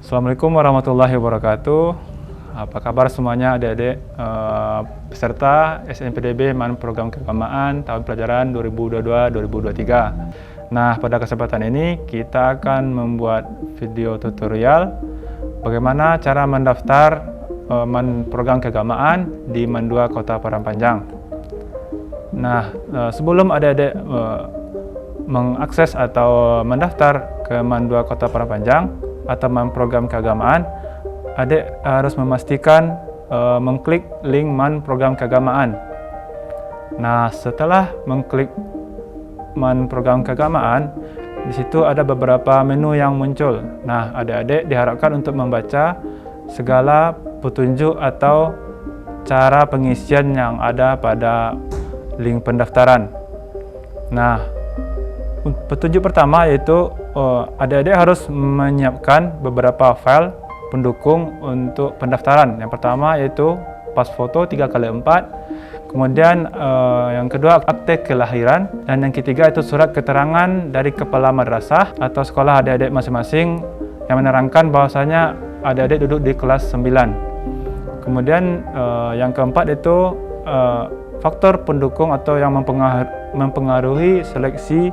Assalamualaikum warahmatullahi wabarakatuh. Apa kabar semuanya adik-adik peserta SNPDB MAN Program Keagamaan tahun pelajaran 2022-2023. Nah, pada kesempatan ini kita akan membuat video tutorial bagaimana cara mendaftar MAN Program Keagamaan di MAN 2 Kota Padang Panjang. Nah, sebelum adik-adik mengakses atau mendaftar ke MAN 2 Kota Padang Panjang atau MAN Program Keagamaan, adik harus memastikan mengklik link MAN Program Keagamaan. Nah, setelah mengklik MAN Program Keagamaan, di situ ada beberapa menu yang muncul. Nah, adik-adik diharapkan untuk membaca segala petunjuk atau cara pengisian yang ada pada link pendaftaran. Nah, petunjuk pertama yaitu adik-adik harus menyiapkan beberapa file pendukung untuk pendaftaran. Yang pertama yaitu pas foto 3x4, kemudian yang kedua akte kelahiran, dan yang ketiga itu surat keterangan dari kepala madrasah atau sekolah adik-adik masing-masing yang menerangkan bahwasanya adik-adik duduk di kelas 9. Kemudian yang keempat itu faktor pendukung atau yang mempengaruhi seleksi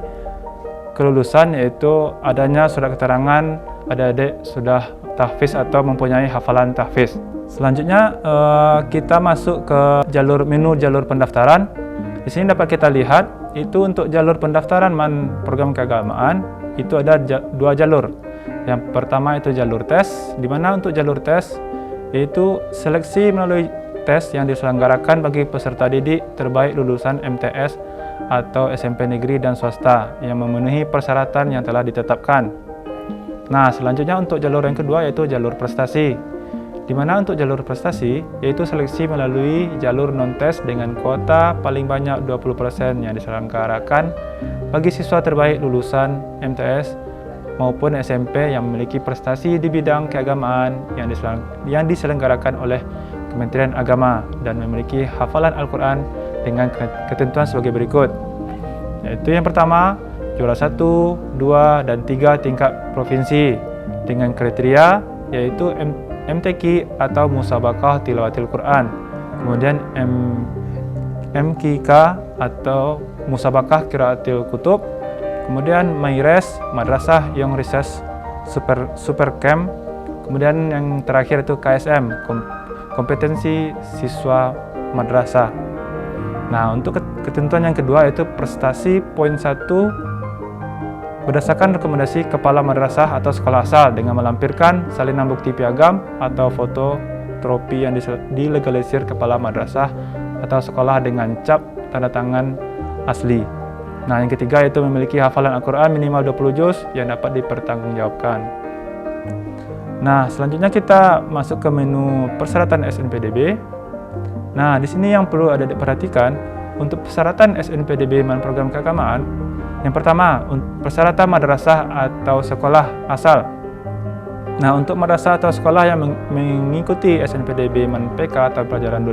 kelulusan, yaitu adanya surat keterangan adik-adik sudah tahfiz atau mempunyai hafalan tahfiz. Selanjutnya kita masuk ke menu jalur pendaftaran. Di sini dapat kita lihat itu untuk jalur pendaftaran MAN Program Keagamaan itu ada dua jalur. Yang pertama itu jalur tes, di mana untuk jalur tes yaitu seleksi melalui tes yang diselenggarakan bagi peserta didik terbaik lulusan MTS atau SMP negeri dan swasta yang memenuhi persyaratan yang telah ditetapkan. Nah, selanjutnya untuk jalur yang kedua yaitu jalur prestasi, di mana untuk jalur prestasi yaitu seleksi melalui jalur non-tes dengan kuota paling banyak 20% yang diselenggarakan bagi siswa terbaik lulusan MTS maupun SMP yang memiliki prestasi di bidang keagamaan yang diselenggarakan oleh Kementerian Agama dan memiliki hafalan Al-Quran dengan ketentuan sebagai berikut, yaitu yang pertama juara 1, 2, dan 3 tingkat provinsi dengan kriteria yaitu MTQ atau Musabaqah Tilawatil Quran, kemudian MQK atau Musabaqah Qiraatil Kutub, kemudian MyRes Madrasah Young Research Super Camp, kemudian yang terakhir itu KSM kompetensi siswa madrasah. Nah, untuk ketentuan yang kedua yaitu prestasi poin 1 berdasarkan rekomendasi kepala madrasah atau sekolah asal dengan melampirkan salinan bukti piagam atau foto tropi yang dilegalisir kepala madrasah atau sekolah dengan cap tanda tangan asli. Nah, yang ketiga yaitu memiliki hafalan Al-Quran minimal 20 juz yang dapat dipertanggungjawabkan. Nah, selanjutnya kita masuk ke menu persyaratan SNPDB. Nah, di sini yang perlu adik-adik perhatikan untuk persyaratan SNPDB MAN Program Keagamaan. Yang pertama, persyaratan madrasah atau sekolah asal. Nah, untuk madrasah atau sekolah yang mengikuti SNPDB MAN PK tahun pelajaran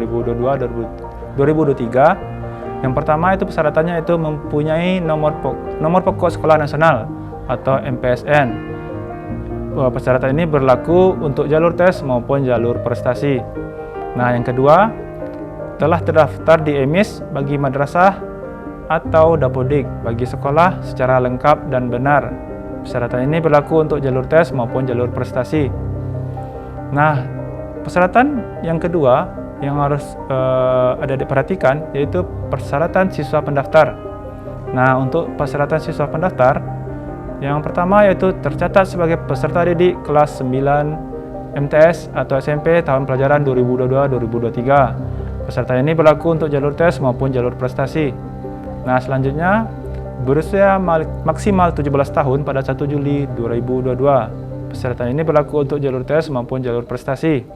2022-2023, yang pertama itu persyaratannya itu mempunyai nomor pokok sekolah nasional atau MPSN. Persyaratan ini berlaku untuk jalur tes maupun jalur prestasi. Nah, yang kedua, telah terdaftar di EMIS bagi madrasah atau dapodik bagi sekolah secara lengkap dan benar. Persyaratan ini berlaku untuk jalur tes maupun jalur prestasi. Nah, persyaratan yang kedua yang harus adik-adik perhatikan yaitu persyaratan siswa pendaftar. Nah, untuk persyaratan siswa pendaftar, yang pertama yaitu tercatat sebagai peserta didik kelas 9 MTS atau SMP tahun pelajaran 2022-2023. Peserta ini berlaku untuk jalur tes maupun jalur prestasi. Nah, selanjutnya berusia maksimal 17 tahun pada 1 Juli 2022. Peserta ini berlaku untuk jalur tes maupun jalur prestasi.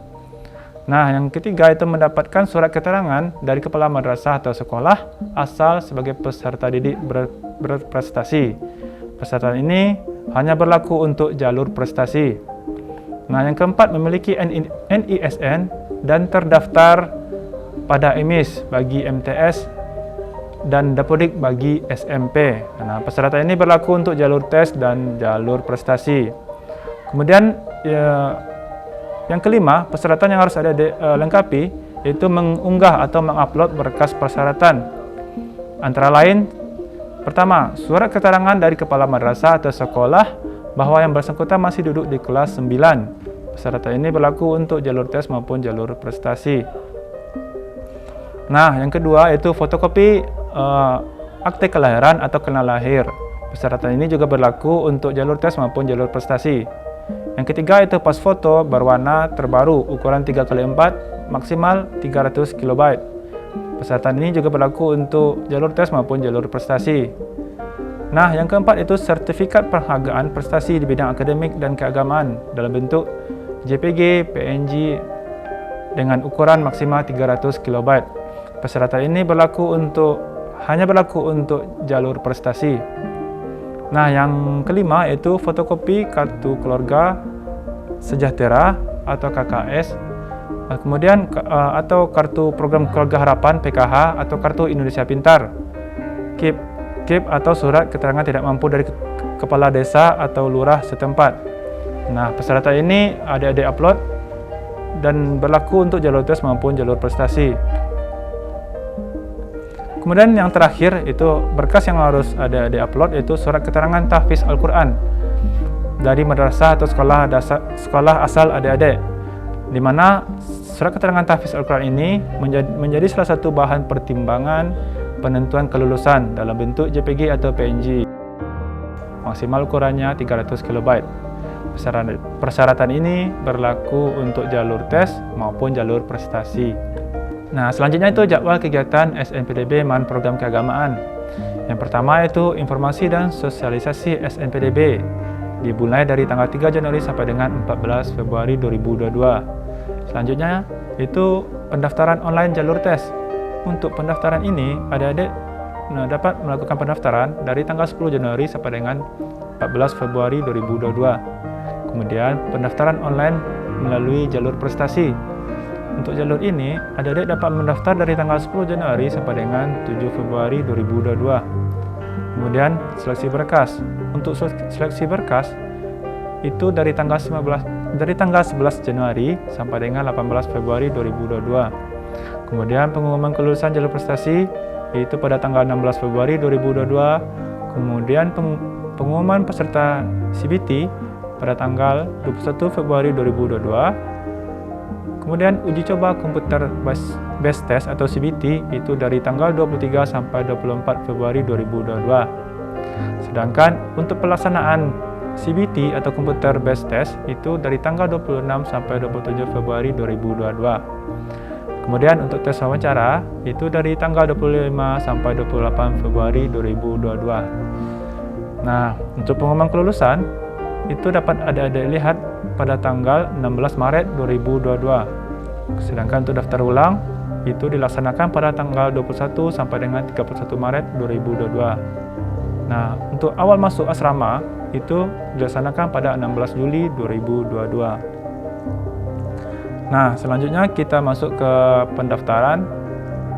Nah, yang ketiga itu mendapatkan surat keterangan dari kepala madrasah atau sekolah asal sebagai peserta didik berprestasi. Peserta ini hanya berlaku untuk jalur prestasi. Nah, yang keempat memiliki NISN dan terdaftar pada EMIS bagi MTS dan dapodik bagi SMP. Nah, peserta ini berlaku untuk jalur tes dan jalur prestasi. Kemudian yang kelima, persyaratan yang harus adik-adik lengkapi yaitu mengunggah atau mengupload berkas persyaratan. Antara lain, pertama, surat keterangan dari kepala madrasah atau sekolah bahwa yang bersangkutan masih duduk di kelas 9. Persyaratan ini berlaku untuk jalur tes maupun jalur prestasi. Nah, yang kedua yaitu fotokopi akte kelahiran atau kenal lahir. Persyaratan ini juga berlaku untuk jalur tes maupun jalur prestasi. Yang ketiga itu pas foto berwarna terbaru ukuran 3x4 maksimal 300 KB. Persyaratan ini juga berlaku untuk jalur tes maupun jalur prestasi. Nah, yang keempat itu sertifikat penghargaan prestasi di bidang akademik dan keagamaan dalam bentuk JPG, PNG dengan ukuran maksimal 300 KB. Persyaratan ini hanya berlaku untuk jalur prestasi. Nah, yang kelima yaitu fotokopi kartu keluarga sejahtera atau KKS, kemudian atau kartu program keluarga harapan PKH atau kartu Indonesia Pintar, KIP atau surat keterangan tidak mampu dari kepala desa atau lurah setempat. Nah, persyaratan ini adik-adik upload dan berlaku untuk jalur tes maupun jalur prestasi. Kemudian yang terakhir itu berkas yang harus adik-adik upload yaitu surat keterangan tahfiz Al-Quran dari madrasah atau sekolah asal adik-adik, di mana surat keterangan tahfiz Al-Quran ini menjadi salah satu bahan pertimbangan penentuan kelulusan dalam bentuk JPG atau PNG. Maksimal ukurannya 300 KB. Persyaratan ini berlaku untuk jalur tes maupun jalur prestasi. Nah, selanjutnya itu jadwal kegiatan SNPDB MAN Program Keagamaan. Yang pertama itu informasi dan sosialisasi SNPDB dimulai dari tanggal 3 Januari sampai dengan 14 Februari 2022. Selanjutnya itu pendaftaran online jalur tes. Untuk pendaftaran ini, adik-adik dapat melakukan pendaftaran dari tanggal 10 Januari sampai dengan 14 Februari 2022. Kemudian pendaftaran online melalui jalur prestasi. Untuk jalur ini, adik-adik dapat mendaftar dari tanggal 10 Januari sampai dengan 7 Februari 2022. Kemudian seleksi berkas. Untuk seleksi berkas itu dari tanggal 11 Januari sampai dengan 18 Februari 2022. Kemudian pengumuman kelulusan jalur prestasi yaitu pada tanggal 16 Februari 2022. Kemudian pengumuman peserta CBT pada tanggal 21 Februari 2022. Kemudian uji coba komputer based test atau CBT itu dari tanggal 23 sampai 24 Februari 2022. Sedangkan untuk pelaksanaan CBT atau komputer based test itu dari tanggal 26 sampai 27 Februari 2022. Kemudian untuk tes wawancara itu dari tanggal 25 sampai 28 Februari 2022. Nah, untuk pengumuman kelulusan itu dapat adik-adik lihat pada tanggal 16 Maret 2022. Sedangkan untuk daftar ulang itu dilaksanakan pada tanggal 21 sampai dengan 31 Maret 2022. Nah, untuk awal masuk asrama itu dilaksanakan pada 16 Juli 2022. Nah, selanjutnya kita masuk ke pendaftaran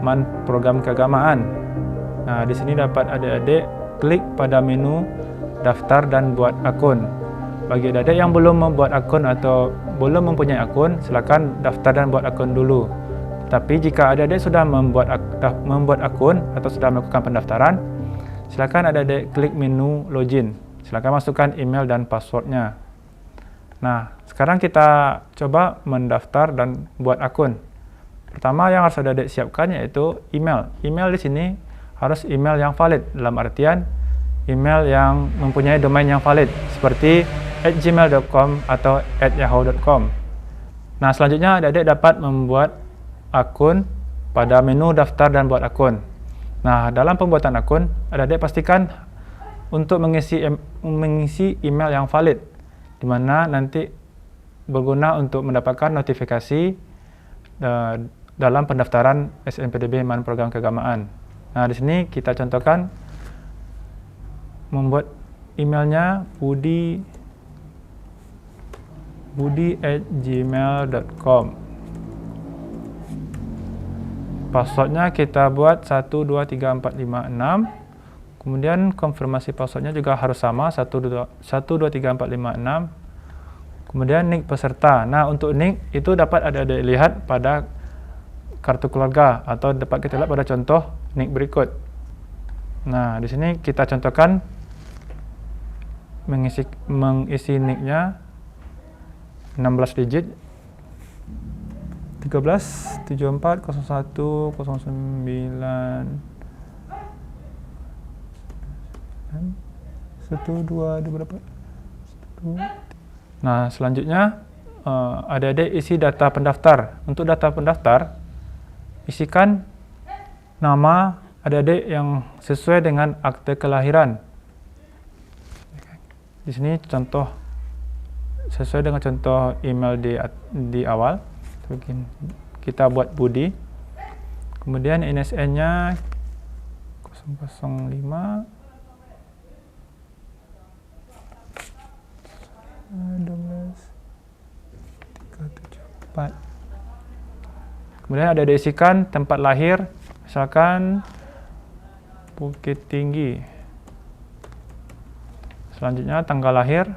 MAN Program Keagamaan. Nah, di sini dapat adik-adik klik pada menu daftar dan buat akun. Bagi adik-adik yang belum membuat akun atau belum mempunyai akun, silakan daftar dan buat akun dulu. Tapi jika adik-adik sudah membuat akun atau sudah melakukan pendaftaran, silakan adik-adik klik menu login. Silakan masukkan email dan passwordnya. Nah, sekarang kita coba mendaftar dan buat akun. Pertama yang harus adik-adik siapkan yaitu email. Email di sini harus email yang valid, dalam artian email yang mempunyai domain yang valid seperti @gmail.com atau @yahoo.com. Nah, selanjutnya adik-adik dapat membuat akun pada menu daftar dan buat akun. Nah, dalam pembuatan akun, adik-adik pastikan untuk mengisi email yang valid, di mana nanti berguna untuk mendapatkan notifikasi dalam pendaftaran SNPDB MAN Program Keagamaan. Nah, di sini kita contohkan membuat emailnya budi@gmail.com. Passwordnya kita buat 123456. Kemudian konfirmasi passwordnya juga harus sama 123456. Kemudian nik peserta. Nah, untuk nik itu dapat ada dilihat pada kartu keluarga atau dapat kita lihat pada contoh nik berikut. Nah, di sini kita contohkan mengisi niknya 16 digit 13 74 01 09 12 berapa? Nah, selanjutnya adik-adik isi data pendaftar. Untuk data pendaftar, isikan nama adik-adik yang sesuai dengan akte kelahiran. Di sini contoh sesuai dengan contoh email di awal. Kita buat Budi. Kemudian NSN-nya 005 12 374. Kemudian ada diisikan tempat lahir, misalkan Bukit Tinggi. Selanjutnya tanggal lahir.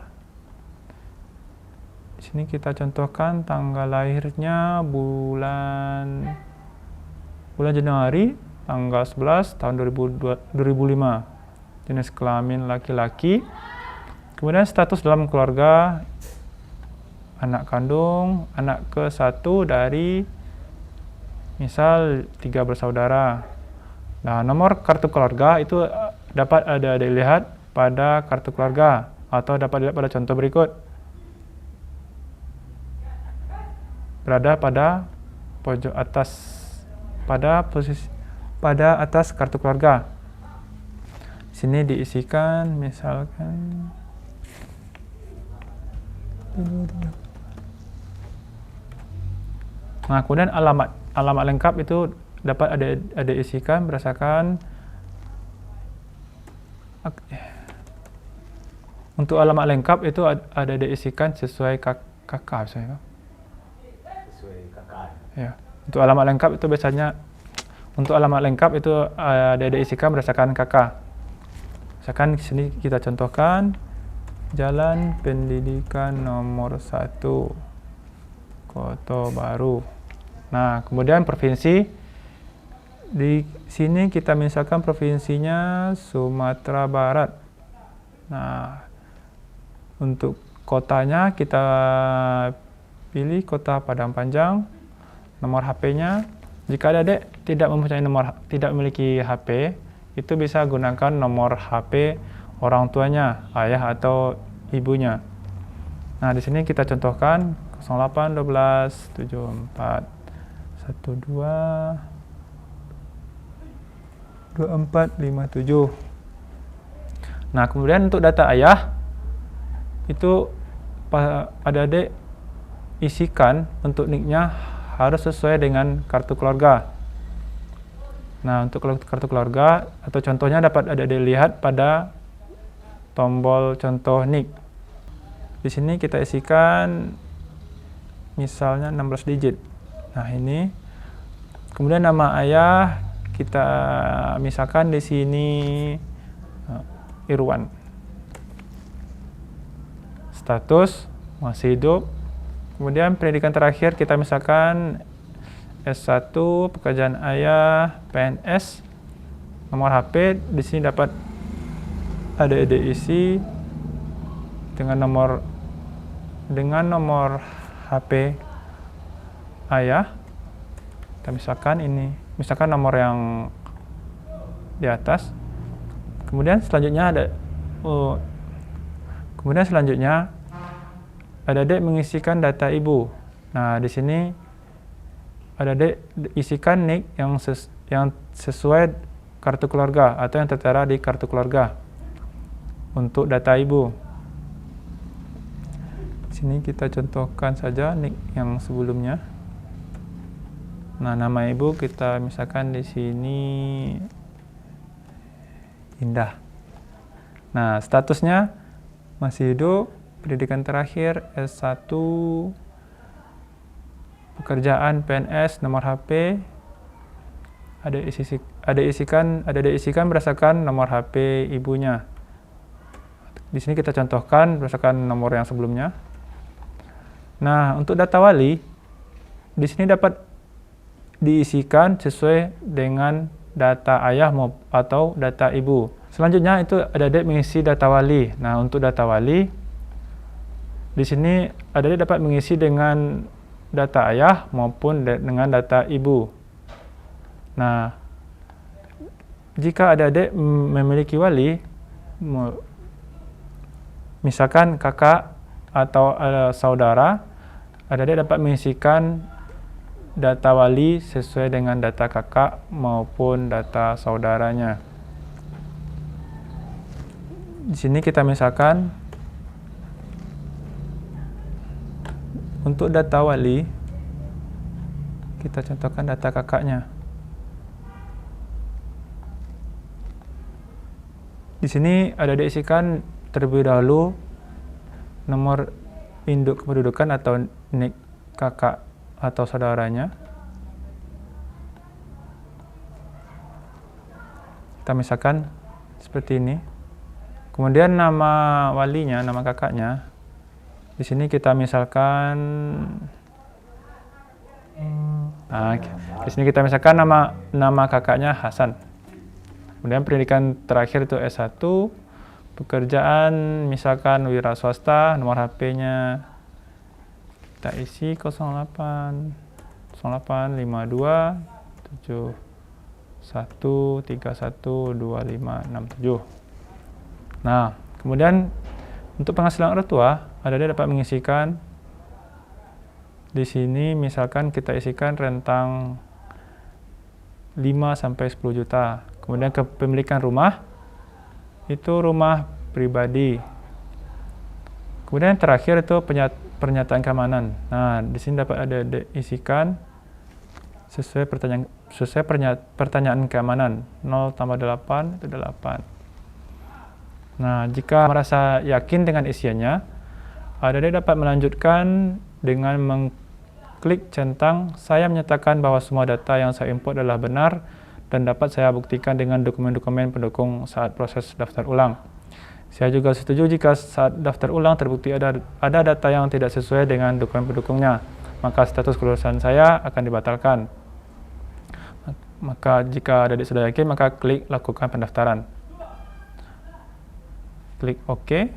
Di sini kita contohkan tanggal lahirnya bulan Januari, tanggal 11 tahun 2005. Jenis kelamin laki-laki. Kemudian status dalam keluarga, anak kandung, anak ke-1 dari misal 3 bersaudara. Nah, nomor kartu keluarga itu dapat ada dilihat pada kartu keluarga atau dapat dilihat pada contoh berikut. Berada pada pojok atas, pada atas kartu keluarga. Sini diisikan misalkan nah, kemudian alamat lengkap itu dapat ada isikan berdasarkan untuk alamat lengkap itu ada diisikan sesuai kakak misalnya. Sesuai kakak. Ya. Untuk alamat lengkap itu biasanya ada diisikan berdasarkan kakak. Misalkan di sini kita contohkan Jalan Pendidikan nomor 1 Kota Baru. Nah, kemudian provinsi. Di sini kita misalkan provinsinya Sumatera Barat. Nah, untuk kotanya kita pilih Kota Padang Panjang. Nomor HP-nya, jika adik tidak memiliki HP, itu bisa gunakan nomor HP orang tuanya, ayah atau ibunya. Nah, di sini kita contohkan 08 12 74 12 24 57. Nah, kemudian untuk data ayah itu adik-adik isikan untuk niknya harus sesuai dengan kartu keluarga. Nah, untuk kartu keluarga atau contohnya dapat adik-adik lihat pada tombol contoh nik. Di sini kita isikan misalnya 16 digit. Nah, ini. Kemudian nama ayah kita misalkan di sini Irwan. Status masih hidup. Kemudian pendidikan terakhir kita misalkan S1, pekerjaan ayah, PNS. Nomor HP di sini dapat ada isi dengan nomor HP ayah. Kita misalkan nomor yang di atas. Kemudian selanjutnya adik mengisikan data ibu. Nah, di sini adik isikan nik yang sesuai kartu keluarga atau yang tertera di kartu keluarga untuk data ibu. Di sini kita contohkan saja nik yang sebelumnya. Nah, nama ibu kita misalkan di sini Indah. Nah, statusnya masih hidup, pendidikan terakhir S1, pekerjaan PNS, nomor HP ada diisikan berdasarkan nomor HP ibunya. Di sini kita contohkan berdasarkan nomor yang sebelumnya. Nah, untuk data wali, di sini dapat diisikan sesuai dengan data ayah atau data ibu. Selanjutnya itu adik-adik mengisi data wali. Nah, untuk data wali, di sini adik-adik dapat mengisi dengan data ayah maupun dengan data ibu. Nah, jika adik-adik memiliki wali, misalkan kakak atau saudara, adik-adik dapat mengisikan data wali sesuai dengan data kakak maupun data saudaranya. Di sini kita misalkan untuk data wali, kita contohkan data kakaknya. Di sini adik-adik isikan terlebih dahulu nomor induk kependudukan atau NIK kakak atau saudaranya. Kita misalkan seperti ini. Kemudian nama walinya, nama kakaknya. Di sini kita misalkan di sini kita misalkan nama kakaknya Hasan. Kemudian pendidikan terakhir itu S1, pekerjaan misalkan wira swasta, nomor HP-nya kita isi 08 08 52 71 31 2567. Nah, kemudian untuk penghasilan orang tua, adik-adik dapat mengisikan di sini misalkan kita isikan rentang 5 sampai 10 juta. Kemudian kepemilikan rumah itu rumah pribadi. Kemudian yang terakhir itu pernyataan keamanan. Nah, di sini dapat adik-adik isikan sesuai pertanyaan keamanan. 0 tambah 8 itu 8. Nah, jika merasa yakin dengan isiannya, adik-adik dapat melanjutkan dengan mengklik centang saya menyatakan bahwa semua data yang saya input adalah benar dan dapat saya buktikan dengan dokumen-dokumen pendukung saat proses daftar ulang. Saya juga setuju jika saat daftar ulang terbukti ada data yang tidak sesuai dengan dokumen pendukungnya, maka status kelulusan saya akan dibatalkan. Maka jika adik-adik sudah yakin, maka klik lakukan pendaftaran. Klik OK.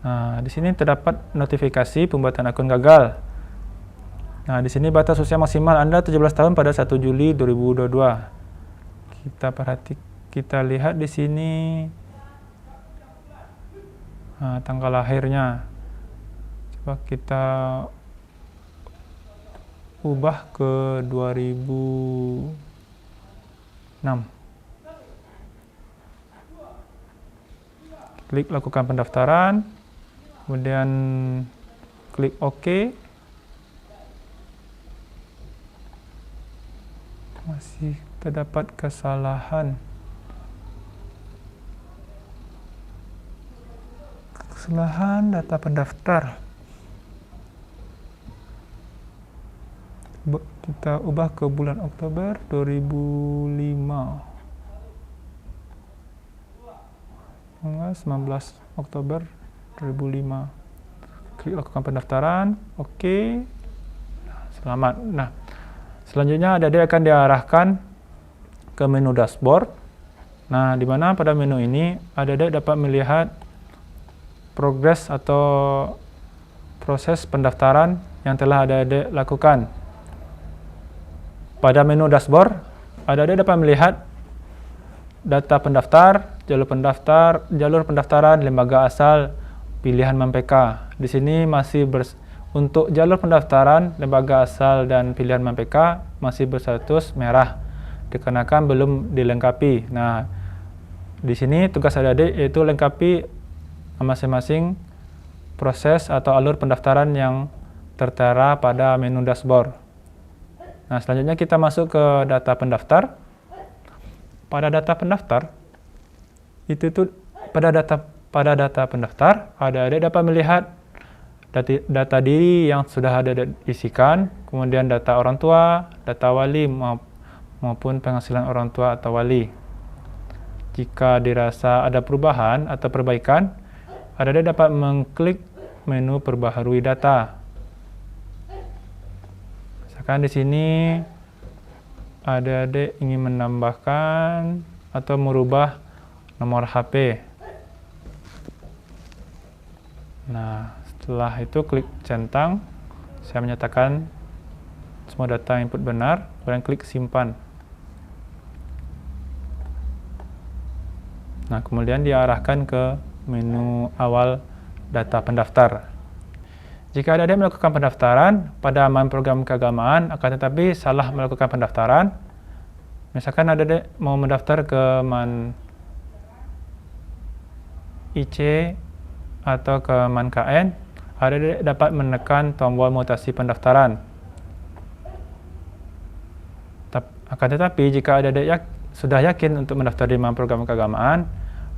Nah, di sini terdapat notifikasi pembuatan akun gagal. Nah, di sini batas usia maksimal Anda 17 tahun pada 1 Juli 2022. Kita lihat di sini tanggal lahirnya. Coba kita ubah ke 2006. Klik lakukan pendaftaran, kemudian klik OK. Masih terdapat kesalahan. Kesalahan data pendaftar. Kita ubah ke bulan Oktober 2005. 19 Oktober 2005. Klik lakukan pendaftaran. Oke. Selamat. Nah, selanjutnya adik-adik akan diarahkan ke menu dashboard. Nah, di mana pada menu ini adik-adik dapat melihat progres atau proses pendaftaran yang telah adik-adik lakukan. Pada menu dashboard, adik-adik dapat melihat data pendaftar, jalur pendaftaran, lembaga asal, pilihan MMPK. Di sini masih untuk jalur pendaftaran, lembaga asal dan pilihan MMPK masih berstatus merah, dikarenakan belum dilengkapi. Nah, di sini tugas adik-adik yaitu lengkapi masing-masing proses atau alur pendaftaran yang tertera pada menu dashboard. Nah, selanjutnya kita masuk ke data pendaftar. Pada data pendaftar, pada data pendaftar, adik-adik dapat melihat data diri yang sudah ada isikan, kemudian data orang tua, data wali maupun penghasilan orang tua atau wali. Jika dirasa ada perubahan atau perbaikan, adik-adik dapat mengklik menu perbaharui data. Misalkan di sini adik-adik ingin menambahkan atau merubah nomor HP. Nah, setelah itu klik centang, saya menyatakan semua data input benar, kemudian klik simpan. Nah, kemudian diarahkan ke menu awal data pendaftar. Jika adik-adik melakukan pendaftaran pada aman program keagamaan, akan tetapi salah melakukan pendaftaran, misalkan adik-adik mau mendaftar ke man IC atau ke man KN, adik-adik dapat menekan tombol mutasi pendaftaran. Akan tetapi jika adik-adik sudah yakin untuk mendaftar di man program keagamaan,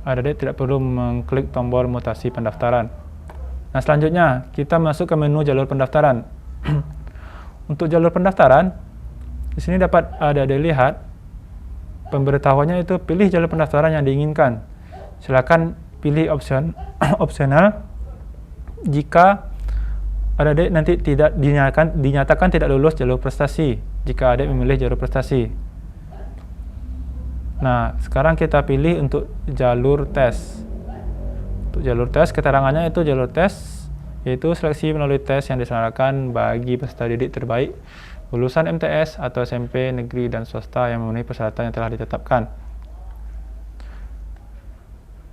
adik-adik tidak perlu mengklik tombol mutasi pendaftaran. Nah, selanjutnya kita masuk ke menu jalur pendaftaran. Untuk jalur pendaftaran, di sini dapat adik-adik lihat pemberitahuannya itu pilih jalur pendaftaran yang diinginkan. Silakan pilih opsional jika adik-adik nanti tidak dinyatakan tidak lulus jalur prestasi. Jika adik memilih jalur prestasi. Nah, sekarang kita pilih untuk jalur tes. Untuk jalur tes, keterangannya itu jalur tes, yaitu seleksi melalui tes yang diselenggarakan bagi peserta didik terbaik lulusan MTS atau SMP negeri dan swasta yang memenuhi persyaratan yang telah ditetapkan.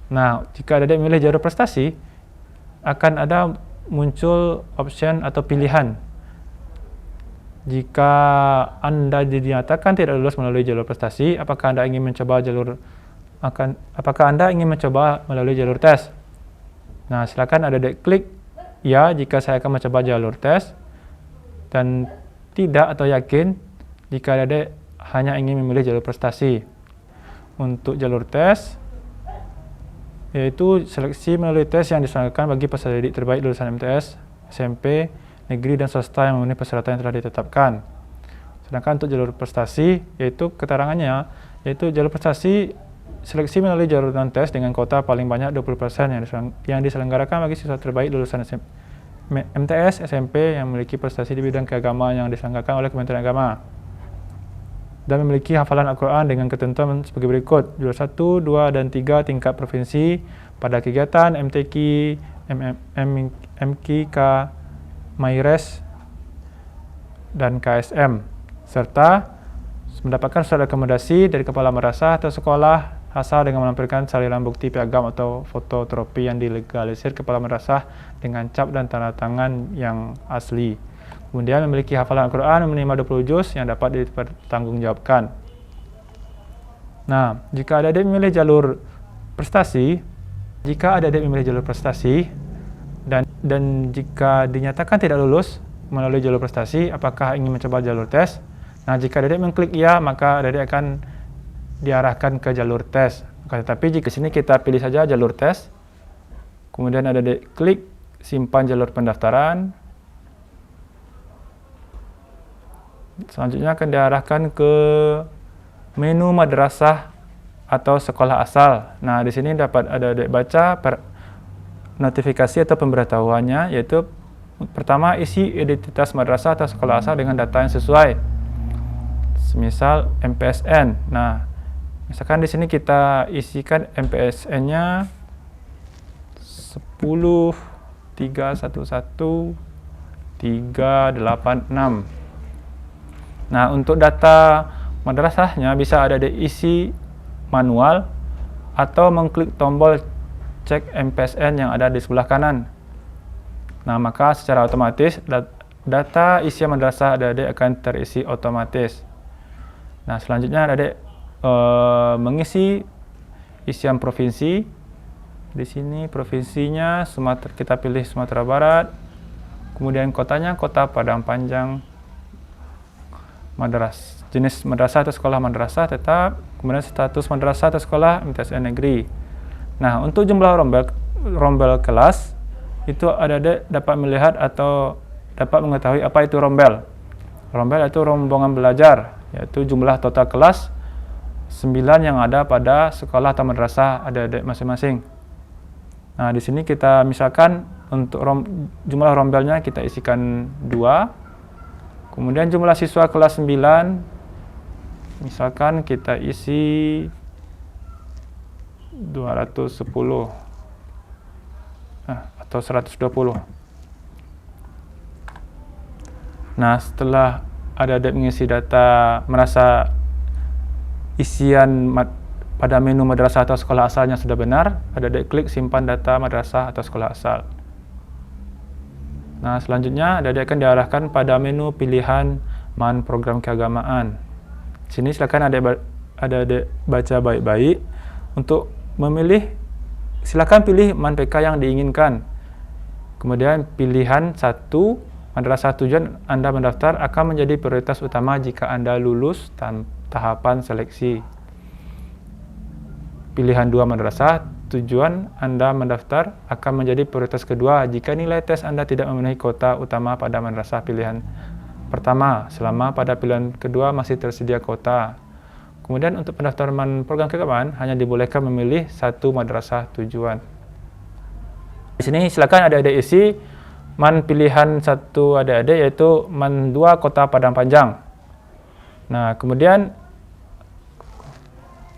Nah, jika adik memilih jalur prestasi, akan ada muncul option atau pilihan. Jika Anda dinyatakan tidak lulus melalui jalur prestasi, apakah Anda ingin mencoba melalui jalur tes? Nah, silakan adik-adik klik ya jika saya akan mencoba jalur tes, dan tidak atau yakin jika adik-adik hanya ingin memilih jalur prestasi. Untuk jalur tes, yaitu seleksi melalui tes yang diselenggarakan bagi peserta didik terbaik lulusan MTS, SMP, negeri dan swasta yang memenuhi persyaratan yang telah ditetapkan. Sedangkan untuk jalur prestasi, yaitu keterangannya, yaitu jalur prestasi seleksi melalui jalur non-tes dengan kuota paling banyak 20% yang diselenggarakan bagi siswa terbaik lulusan MTS, SMP yang memiliki prestasi di bidang keagamaan yang diselenggarakan oleh Kementerian Agama dan memiliki hafalan Al-Quran dengan ketentuan sebagai berikut: juara 1, 2, dan 3 tingkat provinsi pada kegiatan MTQ, MKK, MyRes, dan KSM, serta mendapatkan surat rekomendasi dari kepala madrasah atau sekolah asal dengan melampirkan salinan bukti piagam atau fotokopi yang dilegalisir kepala madrasah dengan cap dan tanda tangan yang asli. Kemudian memiliki hafalan Al-Quran minimal 20 juz yang dapat dipertanggungjawabkan. Nah, jika adik-adik memilih jalur prestasi, dan jika dinyatakan tidak lulus melalui jalur prestasi, apakah ingin mencoba jalur tes? Nah, jika adik-adik mengklik ya, maka adik-adik akan diarahkan ke jalur tes. Tetapi jika sini kita pilih saja jalur tes, kemudian adik-adik klik simpan jalur pendaftaran. Selanjutnya akan diarahkan ke menu madrasah atau sekolah asal. Nah, di sini dapat adik-adik baca notifikasi atau pemberitahuannya, yaitu pertama, isi identitas madrasah atau sekolah asal dengan data yang sesuai, semisal MPSN. Nah, misalkan di sini kita isikan MPSN-nya 10.311.386. Nah, untuk data madrasahnya bisa ada diisi manual atau mengklik tombol cek MPSN yang ada di sebelah kanan. Nah, maka secara otomatis data isian madrasah adik-adik akan terisi otomatis. Nah, selanjutnya adik-adik mengisi isian provinsi. Di sini provinsinya kita pilih Sumatera Barat. Kemudian kotanya kota Padang Panjang. Jenis madrasah atau sekolah madrasah tetap. Kemudian status madrasah atau sekolah MTSN negeri. Nah, untuk jumlah rombel kelas itu adik-adik dapat melihat atau dapat mengetahui apa itu rombel. Rombel itu rombongan belajar, yaitu jumlah total kelas 9 yang ada pada sekolah atau madrasah adik-adik masing-masing. Nah, di sini kita misalkan Untuk jumlah rombelnya kita isikan 2. Kemudian jumlah siswa kelas 9, misalkan kita isi 210 atau 120. Nah, setelah adik-adik mengisi data, merasa isian pada menu madrasah atau sekolah asalnya sudah benar, adik-adik klik simpan data madrasah atau sekolah asal. Nah, selanjutnya adik-adik akan diarahkan pada menu pilihan MAN program keagamaan. Sini silakan adik-adik baca baik-baik. Untuk memilih, silakan pilih MAN PK yang diinginkan. Kemudian pilihan 1, madrasah tujuan Anda mendaftar akan menjadi prioritas utama jika Anda lulus tahapan seleksi. Pilihan 2, madrasah tujuan Anda mendaftar akan menjadi prioritas kedua jika nilai tes Anda tidak memenuhi kuota utama pada madrasah pilihan pertama, selama pada pilihan kedua masih tersedia kuota. Kemudian untuk pendaftaran MAN program keagamaan hanya dibolehkan memilih 1 madrasah tujuan. Di sini silakan adik-adik isi MAN pilihan 1 adik-adik, yaitu MAN 2 Kota Padang Panjang. Nah, kemudian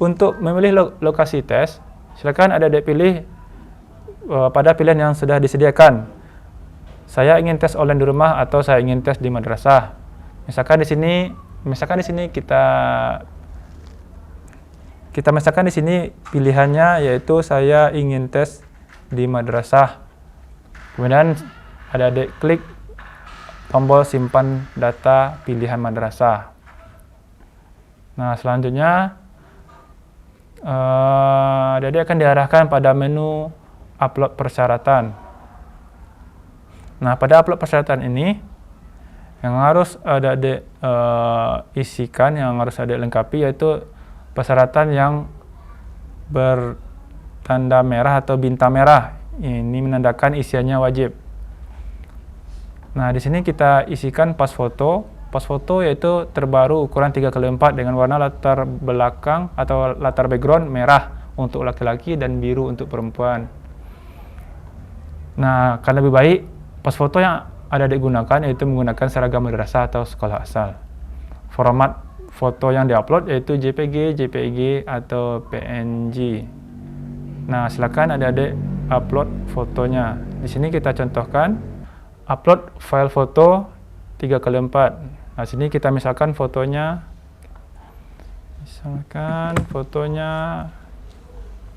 untuk memilih lokasi tes, silakan adik-adik pilih pada pilihan yang sudah disediakan. Saya ingin tes online di rumah atau saya ingin tes di madrasah. Misalkan di sini kita misalkan di sini pilihannya yaitu saya ingin tes di madrasah. Kemudian adik-adik klik tombol simpan data pilihan madrasah. Nah, selanjutnya adik-adik akan diarahkan pada menu upload persyaratan. Nah, pada upload persyaratan ini yang harus adik-adik isikan, yang harus adik lengkapi yaitu persyaratan yang bertanda merah atau bintang merah. Ini menandakan isiannya wajib. Nah, di sini kita isikan pas foto. Pas foto yaitu terbaru ukuran 3x4 dengan warna latar belakang atau latar background merah untuk laki-laki dan biru untuk perempuan. Nah, akan lebih baik pas foto yang ada digunakan yaitu menggunakan seragam madrasah atau sekolah asal. Format foto yang diupload yaitu JPG, JPEG atau PNG. Nah, silakan adik-adik upload fotonya. Di sini kita contohkan upload file foto 3x4. Nah, sini kita misalkan fotonya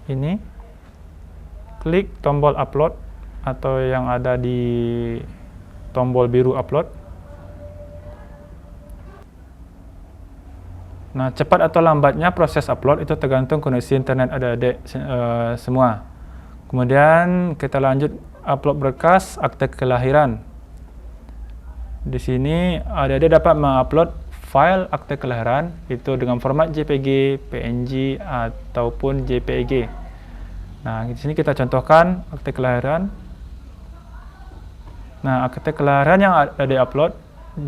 ini. Klik tombol upload atau yang ada di tombol biru upload. Nah, cepat atau lambatnya proses upload itu tergantung kondisi internet adik-adik semua. Kemudian kita lanjut upload berkas akte kelahiran. Di sini adik-adik dapat mengupload file akte kelahiran itu dengan format JPG, PNG ataupun JPEG. Nah, di sini kita contohkan akte kelahiran. Nah, akte kelahiran yang ada di-upload,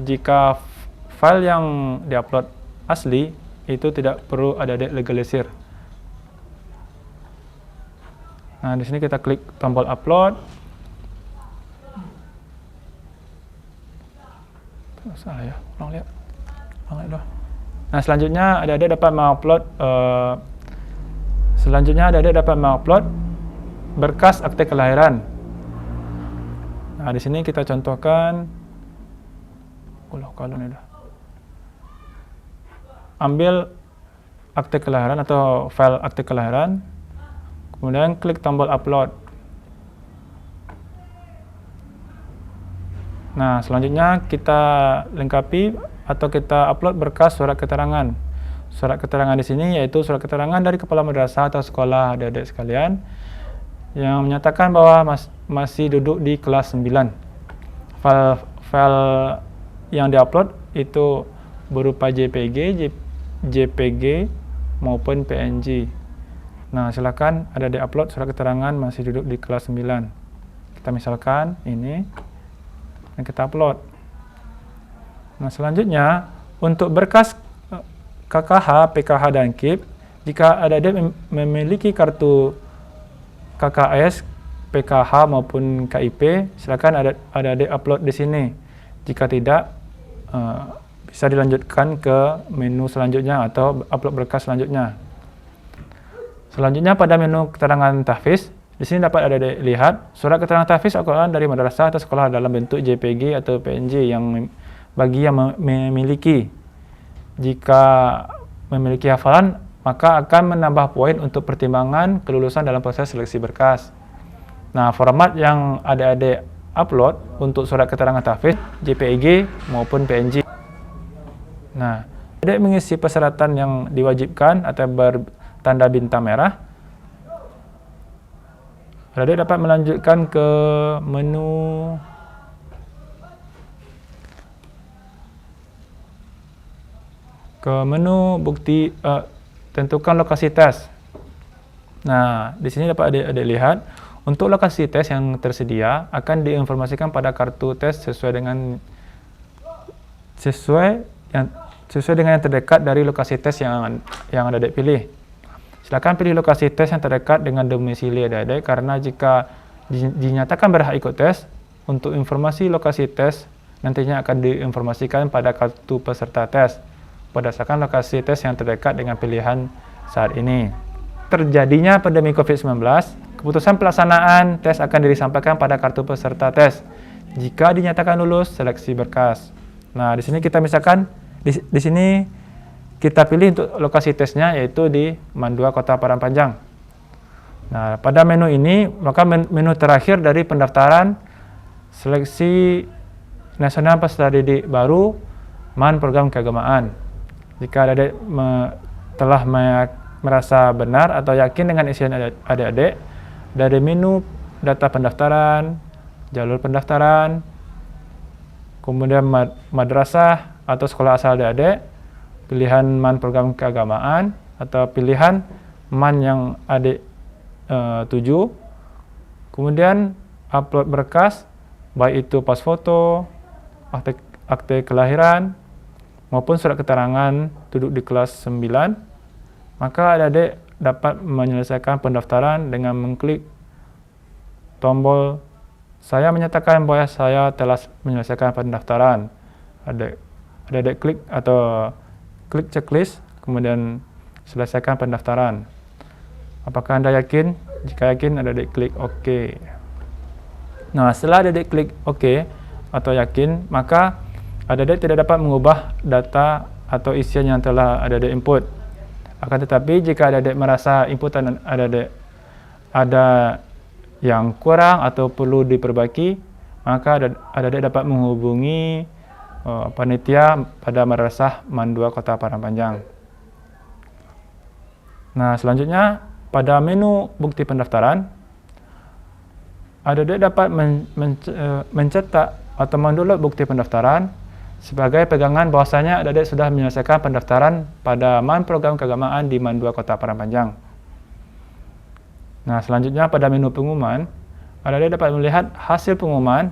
jika file yang di-upload asli, itu tidak perlu adik-adik legalisir. Nah, di sini kita klik tombol upload. Salah ya, ulang lihat dah. Nah, selanjutnya adik-adik dapat mengupload berkas akte kelahiran. Nah, di sini kita contohkan kalau ini dah. Ambil akte kelahiran atau file akte kelahiran, kemudian klik tombol upload. Nah, selanjutnya kita lengkapi atau kita upload berkas surat keterangan. Surat keterangan di sini yaitu surat keterangan dari kepala madrasah atau sekolah adik-adik sekalian yang menyatakan bahwa masih duduk di kelas 9. File yang diupload itu berupa JPG, JPG maupun PNG. Nah, silakan ada di-upload surat keterangan masih duduk di kelas 9. Kita misalkan ini dan kita upload. Nah, selanjutnya untuk berkas KKH, PKH dan KIP, jika adik-adik memiliki kartu KKS, PKH maupun KIP, silakan adik-adik upload di sini. Jika tidak, bisa dilanjutkan ke menu selanjutnya atau upload berkas selanjutnya. Selanjutnya pada menu keterangan tahfiz, di sini dapat adik-adik lihat surat keterangan tahfiz Al-Quran dari madrasah atau sekolah dalam bentuk JPG atau PNG yang bagi yang memiliki. Jika memiliki hafalan, maka akan menambah poin untuk pertimbangan kelulusan dalam proses seleksi berkas. Nah, format yang adik-adik upload untuk surat keterangan tahfiz JPEG maupun PNG. Nah, adik mengisi persyaratan yang diwajibkan atau bertanda bintang merah. Adik dapat melanjutkan ke menu bukti, tentukan lokasi tes. Nah, di sini dapat adik lihat untuk lokasi tes yang tersedia akan diinformasikan pada kartu tes sesuai dengan yang terdekat dari lokasi tes yang adik pilih. Silakan pilih lokasi tes yang terdekat dengan domisili adik karena jika dinyatakan berhak ikut tes, untuk informasi lokasi tes nantinya akan diinformasikan pada kartu peserta tes berdasarkan lokasi tes yang terdekat dengan pilihan saat ini. Terjadinya pandemi COVID-19, keputusan pelaksanaan tes akan disampaikan pada kartu peserta tes jika dinyatakan lulus seleksi berkas. Nah, di sini kita misalkan di sini kita pilih untuk lokasi tesnya yaitu di Mandua Kota Padang Panjang. Nah, pada menu ini maka menu terakhir dari pendaftaran seleksi nasional peserta didik baru MAN program keagamaan. Jika adik telah merasa benar atau yakin dengan isian adik-adik, dari menu data pendaftaran, jalur pendaftaran, kemudian madrasah atau sekolah asal adik-adik, pilihan MAN program keagamaan, atau pilihan MAN yang adik tuju, kemudian upload berkas, baik itu pas foto, akte kelahiran, maupun surat keterangan duduk di kelas 9, maka adik-adik dapat menyelesaikan pendaftaran dengan mengklik tombol "Saya menyatakan bahwa saya telah menyelesaikan pendaftaran". Adik-adik klik atau klik checklist, kemudian selesaikan pendaftaran. Apakah Anda yakin? Jika yakin, adik-adik klik OK. Nah, setelah adik-adik klik OK atau yakin, maka adik-adik tidak dapat mengubah data atau isian yang telah adik-adik input. Akan tetapi jika adik-adik merasa inputan adik-adik ada yang kurang atau perlu diperbaiki, maka adik-adik dapat menghubungi panitia pada Madrasah Mandua Kota Padang Panjang. Nah, selanjutnya pada menu bukti pendaftaran, adik-adik dapat mencetak atau mendownload bukti pendaftaran sebagai pegangan bahwasanya adik-adik sudah menyelesaikan pendaftaran pada MAN program keagamaan di Mandua Kota Padang Panjang. Nah, selanjutnya pada menu pengumuman, adik-adik dapat melihat hasil pengumuman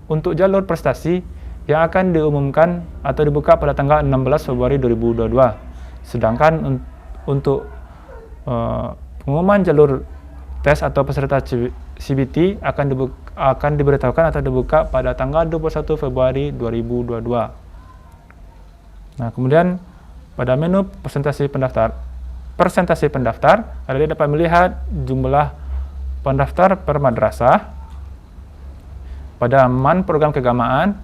untuk jalur prestasi yang akan diumumkan atau dibuka pada tanggal 16 Februari 2022. Sedangkan untuk pengumuman jalur tes atau peserta CBT akan diberitahukan atau dibuka pada tanggal 21 Februari 2022. Nah, kemudian pada menu presentasi pendaftar, adik-adik dapat melihat jumlah pendaftar per madrasah pada MAN program keagamaan.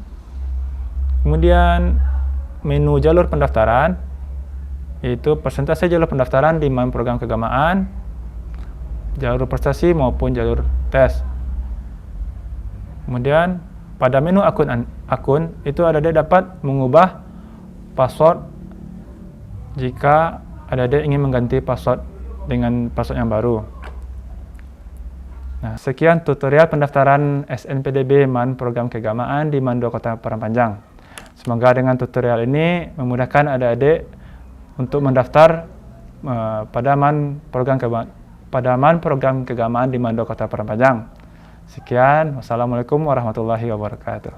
Kemudian menu jalur pendaftaran, yaitu persentase jalur pendaftaran di MAN program keagamaan, jalur prestasi maupun jalur tes. Kemudian pada menu akun itu adik-adik dapat mengubah password jika adik-adik ingin mengganti password dengan password yang baru. Nah, sekian tutorial pendaftaran SNPDB MAN program keagamaan di Mandua Kota Padang Panjang. Semoga dengan tutorial ini memudahkan adik-adik untuk mendaftar pada MAN program keagamaan di Mandua Kota Padang Panjang. Sekian, wassalamualaikum warahmatullahi wabarakatuh.